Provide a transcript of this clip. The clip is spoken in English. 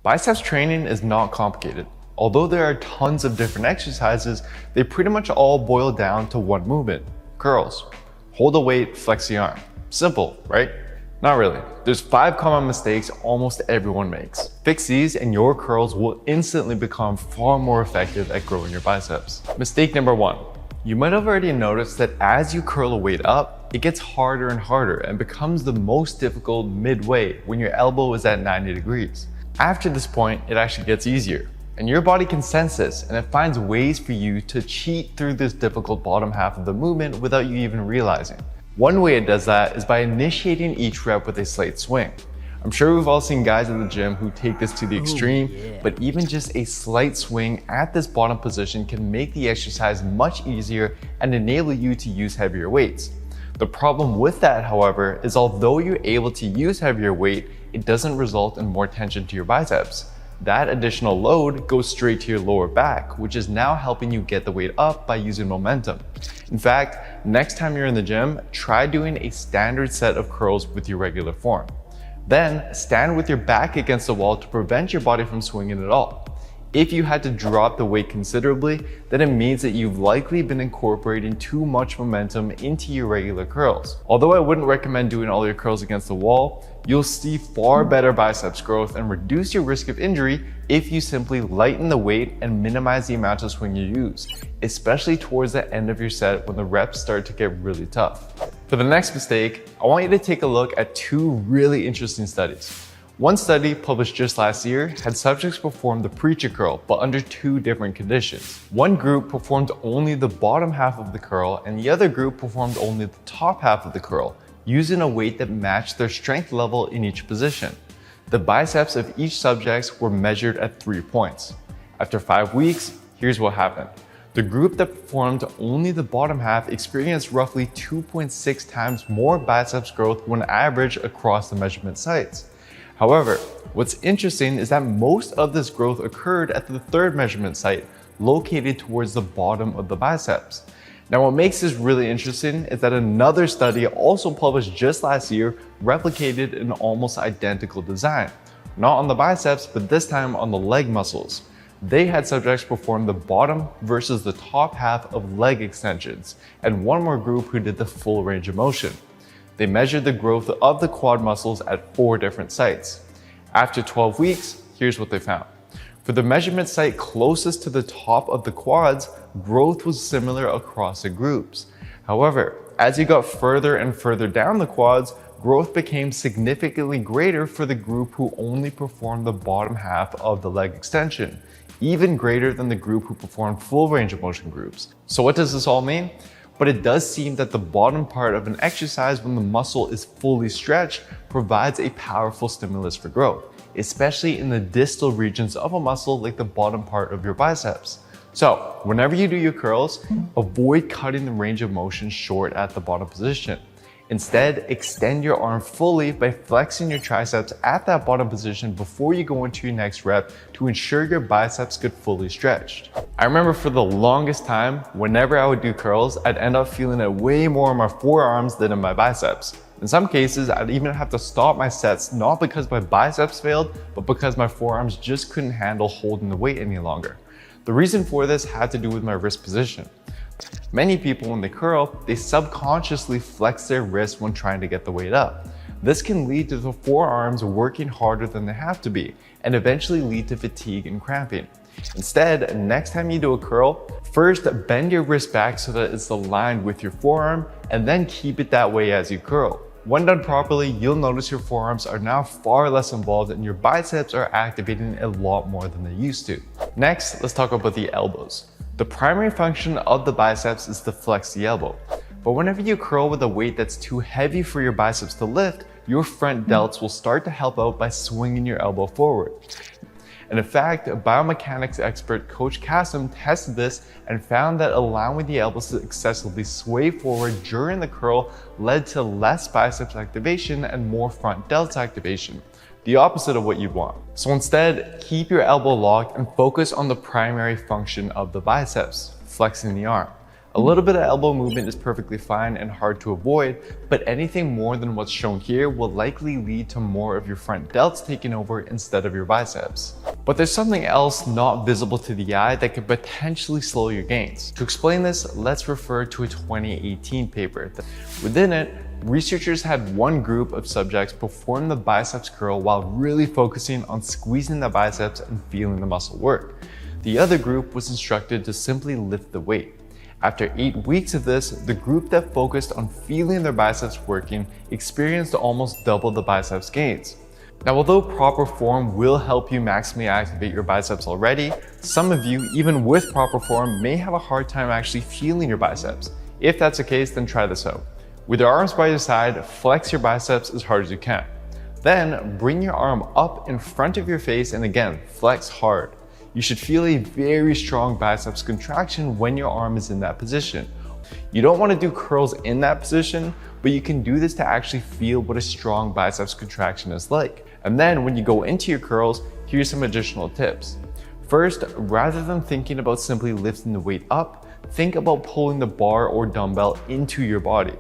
Biceps training is not complicated. Although there are tons of different exercises, they pretty much all boil down to one movement: curls. Hold a weight, flex the arm. Simple, right? Not really. There's 5 common mistakes almost everyone makes. Fix these and your curls will instantly become far more effective at growing your biceps. Mistake number 1. You might have already noticed that as you curl a weight up, it gets harder and harder and becomes the most difficult midway when your elbow is at 90 degrees. After this point, it actually gets easier. And your body can sense this, and it finds ways for you to cheat through this difficult bottom half of the movement without you even realizing. One way it does that is by initiating each rep with a slight swing. I'm sure we've all seen guys at the gym who take this to the extreme, but even just a slight swing at this bottom position can make the exercise much easier and enable you to use heavier weights. The problem with that, however, is although you're able to use heavier weight, it doesn't result in more tension to your biceps. That additional load goes straight to your lower back, which is now helping you get the weight up by using momentum. In fact, next time you're in the gym, try doing a standard set of curls with your regular form. Then stand with your back against the wall to prevent your body from swinging at all. If you had to drop the weight considerably, then it means that you've likely been incorporating too much momentum into your regular curls. Although I wouldn't recommend doing all your curls against the wall, you'll see far better biceps growth and reduce your risk of injury if you simply lighten the weight and minimize the amount of swing you use, especially towards the end of your set when the reps start to get really tough. For the next mistake, I want you to take a look at 2 really interesting studies. One study published just last year had subjects perform the preacher curl, but under 2 different conditions. One group performed only the bottom half of the curl, and the other group performed only the top half of the curl, using a weight that matched their strength level in each position. The biceps of each subject were measured at 3 points. After 5 weeks, here's what happened. The group that performed only the bottom half experienced roughly 2.6 times more biceps growth when averaged across the measurement sites. However, what's interesting is that most of this growth occurred at the 3rd measurement site, located towards the bottom of the biceps. Now, what makes this really interesting is that another study also published just last year replicated an almost identical design. Not on the biceps, but this time on the leg muscles. They had subjects perform the bottom versus the top half of leg extensions, and one more group who did the full range of motion. They measured the growth of the quad muscles at 4 different sites. After 12 weeks, here's what they found. For the measurement site closest to the top of the quads, growth was similar across the groups. However, as you got further and further down the quads, growth became significantly greater for the group who only performed the bottom half of the leg extension, even greater than the group who performed full range of motion groups. So what does this all mean? But it does seem that the bottom part of an exercise, when the muscle is fully stretched, provides a powerful stimulus for growth, especially in the distal regions of a muscle like the bottom part of your biceps. So whenever you do your curls, avoid cutting the range of motion short at the bottom position. Instead, extend your arm fully by flexing your triceps at that bottom position before you go into your next rep to ensure your biceps get fully stretched. I remember for the longest time, whenever I would do curls, I'd end up feeling it way more in my forearms than in my biceps. In some cases, I'd even have to stop my sets, not because my biceps failed, but because my forearms just couldn't handle holding the weight any longer. The reason for this had to do with my wrist position. Many people, when they curl, they subconsciously flex their wrists when trying to get the weight up. This can lead to the forearms working harder than they have to be, and eventually lead to fatigue and cramping. Instead, next time you do a curl, first bend your wrist back so that it's aligned with your forearm, and then keep it that way as you curl. When done properly, you'll notice your forearms are now far less involved and your biceps are activating a lot more than they used to. Next, let's talk about the elbows. The primary function of the biceps is to flex the elbow. But whenever you curl with a weight that's too heavy for your biceps to lift, your front delts will start to help out by swinging your elbow forward. And in fact, biomechanics expert Coach Kasim tested this and found that allowing the elbows to excessively sway forward during the curl led to less biceps activation and more front delts activation, the opposite of what you'd want. So instead, keep your elbow locked and focus on the primary function of the biceps, flexing the arm. A little bit of elbow movement is perfectly fine and hard to avoid, but anything more than what's shown here will likely lead to more of your front delts taking over instead of your biceps. But there's something else not visible to the eye that could potentially slow your gains. To explain this, let's refer to a 2018 paper. Within it, researchers had one group of subjects perform the biceps curl while really focusing on squeezing the biceps and feeling the muscle work. The other group was instructed to simply lift the weight. After 8 weeks of this, the group that focused on feeling their biceps working experienced almost double the biceps gains. Now, although proper form will help you maximally activate your biceps already, some of you, even with proper form, may have a hard time actually feeling your biceps. If that's the case, then try this out. With your arms by your side, flex your biceps as hard as you can. Then bring your arm up in front of your face and again, flex hard. You should feel a very strong biceps contraction when your arm is in that position. You don't want to do curls in that position, but you can do this to actually feel what a strong biceps contraction is like. And then when you go into your curls, here's some additional tips. First, rather than thinking about simply lifting the weight up, think about pulling the bar or dumbbell into your body.